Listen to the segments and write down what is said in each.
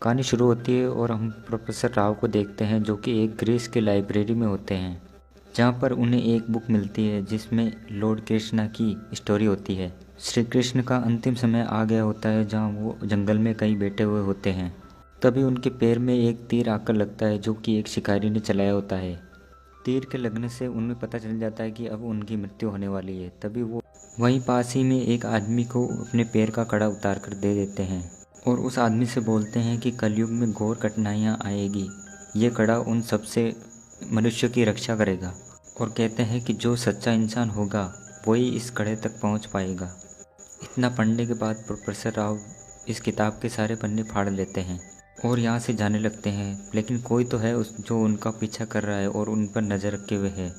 कहानी शुरू होती है और हम प्रोफेसर राव को देखते हैं जो कि एक ग्रीस की लाइब्रेरी में होते हैं, जहाँ पर उन्हें एक बुक मिलती है जिसमें लॉर्ड कृष्णा की स्टोरी होती है। श्री कृष्ण का अंतिम समय आ गया होता है, जहाँ वो जंगल में कहीं बैठे हुए होते हैं। तभी उनके पैर में एक तीर आकर लगता है जो कि एक शिकारी ने चलाया होता है। तीर के लगने से उन्हें पता चल जाता है कि अब उनकी मृत्यु होने वाली है। तभी वो वहीं पास ही में एक आदमी को अपने पैर का कड़ा उतार कर दे देते हैं और उस आदमी से बोलते हैं कि कलयुग में घोर कठिनाइयाँ आएगी, ये कड़ा उन सबसे मनुष्य की रक्षा करेगा। और कहते हैं कि जो सच्चा इंसान होगा वही इस कड़े तक पहुंच पाएगा। इतना पढ़ने के बाद प्रोफेसर राव इस किताब के सारे पन्ने फाड़ लेते हैं और यहाँ से जाने लगते हैं, लेकिन कोई तो है जो उनका पीछा कर रहा है और उन पर नज़र रखे हुए है।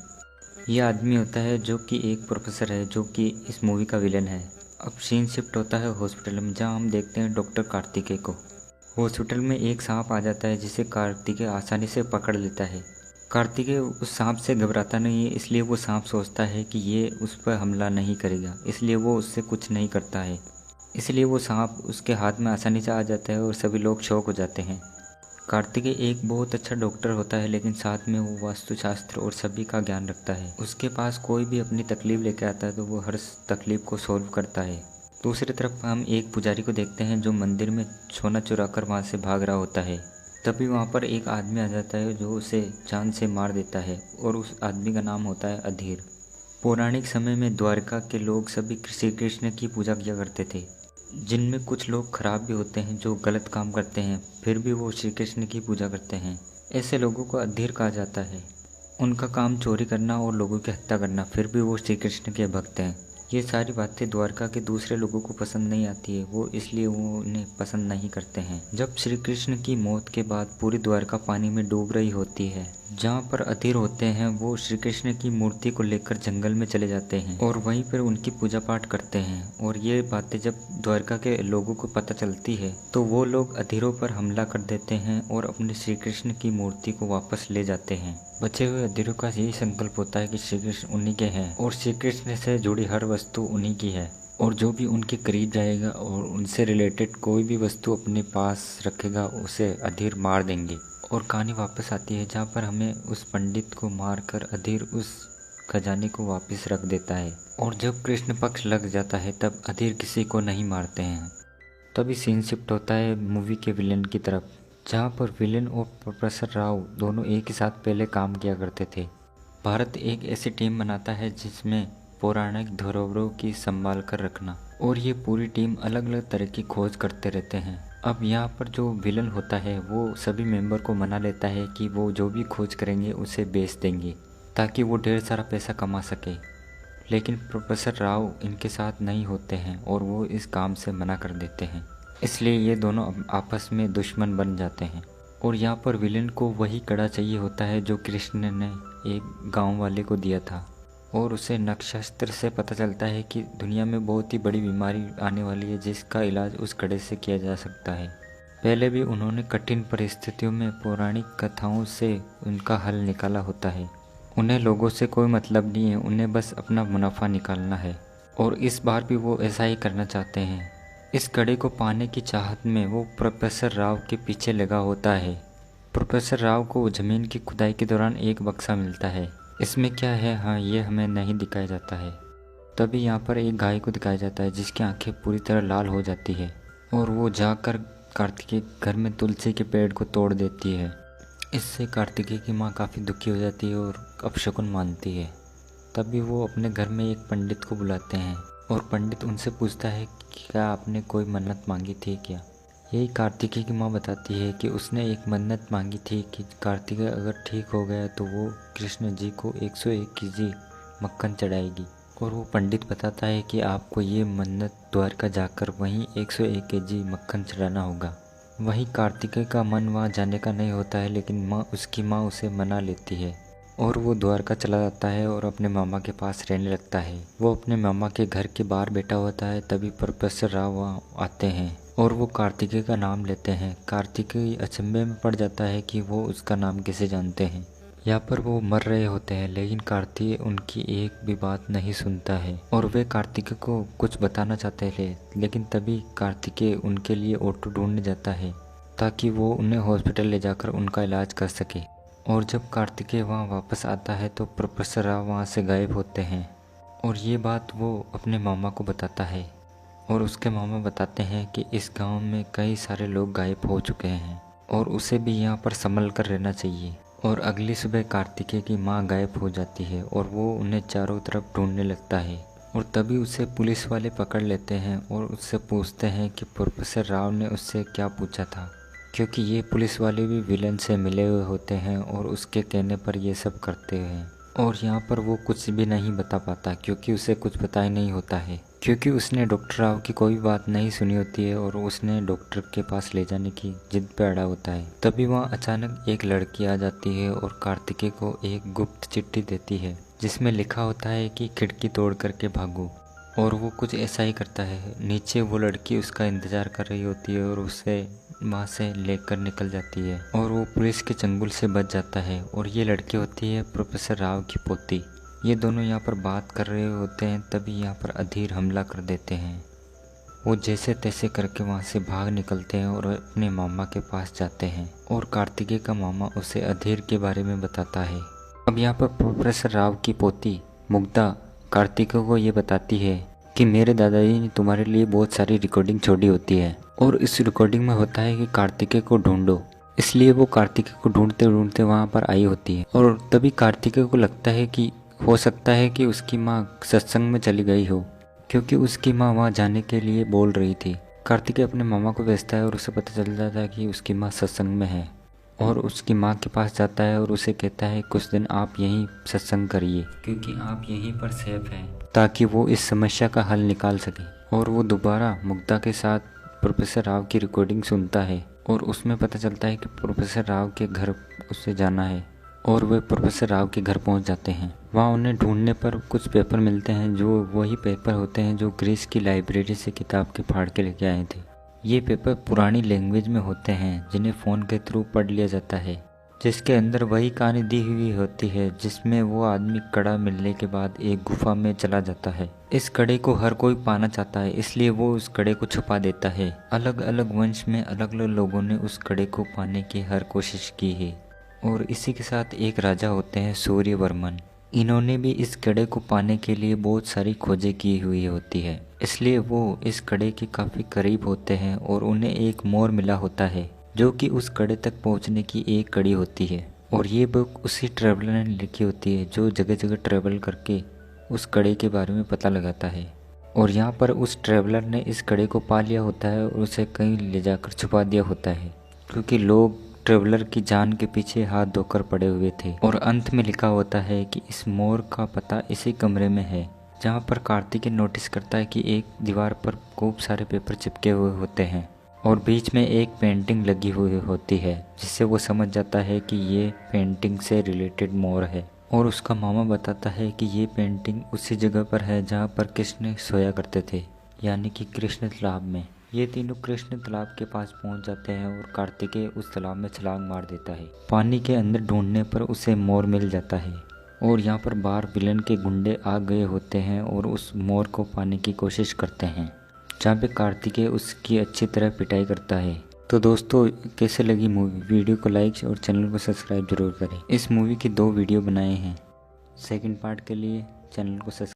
ये आदमी होता है जो कि एक प्रोफेसर है जो कि इस मूवी का विलन है। अब सीन शिफ्ट होता है हॉस्पिटल में, जहाँ हम देखते हैं डॉक्टर कार्तिकेय को। हॉस्पिटल में एक सांप आ जाता है जिसे कार्तिकेय आसानी से पकड़ लेता है। कार्तिकेय उस सांप से घबराता नहीं है, इसलिए वो सांप सोचता है कि ये उस पर हमला नहीं करेगा, इसलिए वो उससे कुछ नहीं करता है। इसलिए वो सांप उसके हाथ में आसानी से आ जाता है और सभी लोग शॉक हो जाते हैं। कार्तिकेय एक बहुत अच्छा डॉक्टर होता है, लेकिन साथ में वो वास्तुशास्त्र और सभी का ज्ञान रखता है। उसके पास कोई भी अपनी तकलीफ लेके आता है तो वो हर तकलीफ को सॉल्व करता है। दूसरी तरफ हम एक पुजारी को देखते हैं जो मंदिर में सोना चुरा कर वहाँ से भाग रहा होता है। तभी वहाँ पर एक आदमी आ जाता है जो उसे जान से मार देता है और उस आदमी का नाम होता है अधीर। पौराणिक समय में द्वारका के लोग सभी श्री कृष्ण की पूजा किया करते थे, जिनमें कुछ लोग खराब भी होते हैं जो गलत काम करते हैं, फिर भी वो श्री कृष्ण की पूजा करते हैं। ऐसे लोगों को अधीर कहा जाता है। उनका काम चोरी करना और लोगों की हत्या करना, फिर भी वो श्री कृष्ण के भक्त हैं। ये सारी बातें द्वारका के दूसरे लोगों को पसंद नहीं आती है, वो इसलिए वो उन्हें पसंद नहीं करते हैं। जब श्री कृष्ण की मौत के बाद पूरी द्वारका पानी में डूब रही होती है, जहाँ पर अधीर होते हैं वो श्री कृष्ण की मूर्ति को लेकर जंगल में चले जाते हैं और वहीं पर उनकी पूजा पाठ करते हैं। और ये बातें जब द्वारका के लोगों को पता चलती है तो वो लोग अधीरों पर हमला कर देते हैं और अपने श्री कृष्ण की मूर्ति को वापस ले जाते हैं। बचे हुए अधीरों का यही संकल्प होता है कि श्री कृष्ण उन्हीं के हैं और श्री कृष्ण से जुड़ी हर वस्तु उन्हीं की है, और जो भी उनके करीब जाएगा और उनसे रिलेटेड कोई भी वस्तु अपने पास रखेगा उसे अधीर मार देंगे। और कहानी वापस आती है जहाँ पर हमें उस पंडित को मारकर अधीर उस खजाने को वापस रख देता है। और जब कृष्ण पक्ष लग जाता है तब अधीर किसी को नहीं मारते हैं। तभी सीन शिफ्ट होता है मूवी के विलेन की तरफ, जहाँ पर विलेन और प्रोफेसर राव दोनों एक ही साथ पहले काम किया करते थे। भारत एक ऐसी टीम बनाता है जिसमें पौराणिक धरोहरों की संभाल कर रखना, और ये पूरी टीम अलग अलग तरह की खोज करते रहते हैं। अब यहाँ पर जो विलन होता है वो सभी मेंबर को मना लेता है कि वो जो भी खोज करेंगे उसे बेच देंगे ताकि वो ढेर सारा पैसा कमा सके, लेकिन प्रोफेसर राव इनके साथ नहीं होते हैं और वो इस काम से मना कर देते हैं। इसलिए ये दोनों आपस में दुश्मन बन जाते हैं। और यहाँ पर विलेन को वही कड़ा चाहिए होता है जो कृष्ण ने एक गांव वाले को दिया था, और उसे नक्षत्र से पता चलता है कि दुनिया में बहुत ही बड़ी बीमारी आने वाली है जिसका इलाज उस कड़े से किया जा सकता है। पहले भी उन्होंने कठिन परिस्थितियों में पौराणिक कथाओं से उनका हल निकाला होता है। उन्हें लोगों से कोई मतलब नहीं है, उन्हें बस अपना मुनाफा निकालना है, और इस बार भी वो ऐसा ही करना चाहते हैं। इस कड़े को पाने की चाहत में वो प्रोफेसर राव के पीछे लगा होता है। प्रोफेसर राव को ज़मीन की खुदाई के दौरान एक बक्सा मिलता है। इसमें क्या है, हाँ, ये हमें नहीं दिखाया जाता है। तभी यहाँ पर एक गाय को दिखाया जाता है जिसकी आंखें पूरी तरह लाल हो जाती है और वो जाकर कार्तिकेय घर में तुलसी के पेड़ को तोड़ देती है। इससे कार्तिकेय की माँ काफ़ी दुखी हो जाती है और अपशकुन मानती है। तभी वो अपने घर में एक पंडित को बुलाते हैं और पंडित उनसे पूछता है कि क्या आपने कोई मन्नत मांगी थी क्या। यही कार्तिकेय की माँ बताती है कि उसने एक मन्नत मांगी थी कि कार्तिकेय अगर ठीक हो गया तो वो कृष्ण जी को 101 केजी मक्खन चढ़ाएगी। और वो पंडित बताता है कि आपको ये मन्नत द्वारका जाकर वहीं 101 केजी मक्खन चढ़ाना होगा। वहीं कार्तिकेय का मन वहाँ जाने का नहीं होता है, लेकिन उसकी माँ उसे मना लेती है और वो द्वारका चला जाता है और अपने मामा के पास रहने लगता है। वो अपने मामा के घर के बाहर बैठा होता है, तभी प्रोफेसर राव वहाँ आते हैं और वो कार्तिकेय का नाम लेते हैं। कार्तिकेय अचंभे में पड़ जाता है कि वो उसका नाम कैसे जानते हैं। यहाँ पर वो मर रहे होते हैं, लेकिन कार्तिकेय उनकी एक भी बात नहीं सुनता है और वे कार्तिकेय को कुछ बताना चाहते थे, लेकिन तभी कार्तिकेय उनके लिए ऑटो ढूंढने जाता है ताकि वो उन्हें हॉस्पिटल ले जाकर उनका इलाज कर सके। और जब कार्तिकेय वहाँ वापस आता है तो प्रोफेसर राव वहाँ से गायब होते हैं और ये बात वो अपने मामा को बताता है। और उसके मामा बताते हैं कि इस गांव में कई सारे लोग गायब हो चुके हैं और उसे भी यहाँ पर संभल कर रहना चाहिए। और अगली सुबह कार्तिकेय की माँ गायब हो जाती है और वो उन्हें चारों तरफ ढूंढने लगता है। और तभी उसे पुलिस वाले पकड़ लेते हैं और उससे पूछते हैं कि प्रोफेसर राव ने उससे क्या पूछा था, क्योंकि ये पुलिस वाले भी विलन से मिले हुए होते हैं और उसके कहने पर ये सब करते हैं। और यहाँ पर वो कुछ भी नहीं बता पाता क्योंकि उसे कुछ पता ही नहीं होता है, क्योंकि उसने डॉक्टर राव की कोई बात नहीं सुनी होती है और उसने डॉक्टर के पास ले जाने की जिद पे अड़ा होता है। तभी वहाँ अचानक एक लड़की आ जाती है और कार्तिकेय को एक गुप्त चिट्ठी देती है जिसमें लिखा होता है कि खिड़की तोड़ करके भागो। और वो कुछ ऐसा ही करता है। नीचे वो लड़की उसका इंतज़ार कर रही होती है और उसे वहाँ से लेकर निकल जाती है और वो पुलिस के चंगुल से बच जाता है। और ये लड़की होती है प्रोफेसर राव की पोती। ये दोनों यहाँ पर बात कर रहे होते हैं तभी यहाँ पर अधीर हमला कर देते हैं। वो जैसे तैसे करके वहाँ से भाग निकलते हैं और अपने मामा के पास जाते हैं और कार्तिकेय का मामा उसे अधीर के बारे में बताता है। अब यहाँ पर प्रोफेसर राव की पोती मुग्धा कार्तिकेय को ये बताती है कि मेरे दादाजी ने तुम्हारे लिए बहुत सारी रिकॉर्डिंग छोड़ी होती है और इस रिकॉर्डिंग में होता है कि कार्तिकेय को ढूंढो। इसलिए वो कार्तिकेय को ढूंढते ढूंढते वहाँ पर आई होती है और तभी कार्तिकेय को लगता है कि हो सकता है कि उसकी माँ सत्संग में चली गई हो, क्योंकि उसकी माँ वहाँ जाने के लिए बोल रही थी। कार्तिकेय अपने मामा को भेजता है और उसे पता चल जाता है कि उसकी माँ सत्संग में है और उसकी माँ के पास जाता है और उसे कहता है कुछ दिन आप यहीं सत्संग करिए क्योंकि आप यहीं पर सेफ हैं, ताकि वो इस समस्या का हल निकाल सके। और वो दोबारा मुग्धा के साथ प्रोफेसर राव की रिकॉर्डिंग सुनता है और उसमें पता चलता है कि प्रोफेसर राव के घर उसे जाना है और वे प्रोफेसर राव के घर पहुंच जाते हैं। वहाँ उन्हें ढूंढने पर कुछ पेपर मिलते हैं जो वही पेपर होते हैं जो ग्रीस की लाइब्रेरी से किताब के फाड़ के लेके आए थे। ये पेपर पुरानी लैंग्वेज में होते हैं जिन्हें फ़ोन के थ्रू पढ़ लिया जाता है, जिसके अंदर वही कहानी दी हुई होती है जिसमें वो आदमी कड़ा मिलने के बाद एक गुफा में चला जाता है। इस कड़े को हर कोई पाना चाहता है, इसलिए वो उस कड़े को छुपा देता है। अलग अलग वंश में अलग अलग लोगों ने उस कड़े को पाने की हर कोशिश की है। और इसी के साथ एक राजा होते हैं सूर्यवर्मन। इन्होंने भी इस कड़े को पाने के लिए बहुत सारी खोजें की हुई होती है, इसलिए वो इस कड़े के काफ़ी करीब होते हैं और उन्हें एक मोर मिला होता है जो कि उस कड़े तक पहुंचने की एक कड़ी होती है। और ये बुक उसी ट्रैवलर ने लिखी होती है जो जगह जगह ट्रैवल करके उस कड़े के बारे में पता लगाता है। और यहाँ पर उस ट्रैवलर ने इस कड़े को पा लिया होता है और उसे कहीं ले जाकर छुपा दिया होता है, क्योंकि लोग ट्रैवलर की जान के पीछे हाथ धोकर पड़े हुए थे। और अंत में लिखा होता है कि इस मोर का पता इसी कमरे में है, जहाँ पर कार्तिकेय नोटिस करता है कि एक दीवार पर खूब सारे पेपर चिपके हुए होते हैं और बीच में एक पेंटिंग लगी हुई होती है, जिससे वो समझ जाता है कि ये पेंटिंग से रिलेटेड मोर है। और उसका मामा बताता है कि ये पेंटिंग उसी जगह पर है जहाँ पर कृष्ण सोया करते थे, यानी कि कृष्ण तालाब में। ये तीनों कृष्ण तालाब के पास पहुंच जाते हैं और कार्तिकेय उस तालाब में छलांग मार देता है। पानी के अंदर ढूंढने पर उसे मोर मिल जाता है और यहाँ पर बाहर विलन के गुंडे आ गए होते हैं और उस मोर को पाने की कोशिश करते हैं, जहाँ पे कार्तिकेय उसकी अच्छी तरह पिटाई करता है। तो दोस्तों, कैसे लगी मूवी? वीडियो को लाइक और चैनल को सब्सक्राइब जरूर करें। इस मूवी की 2 वीडियो बनाए हैं, सेकंड पार्ट के लिए चैनल को सब्सक्राइब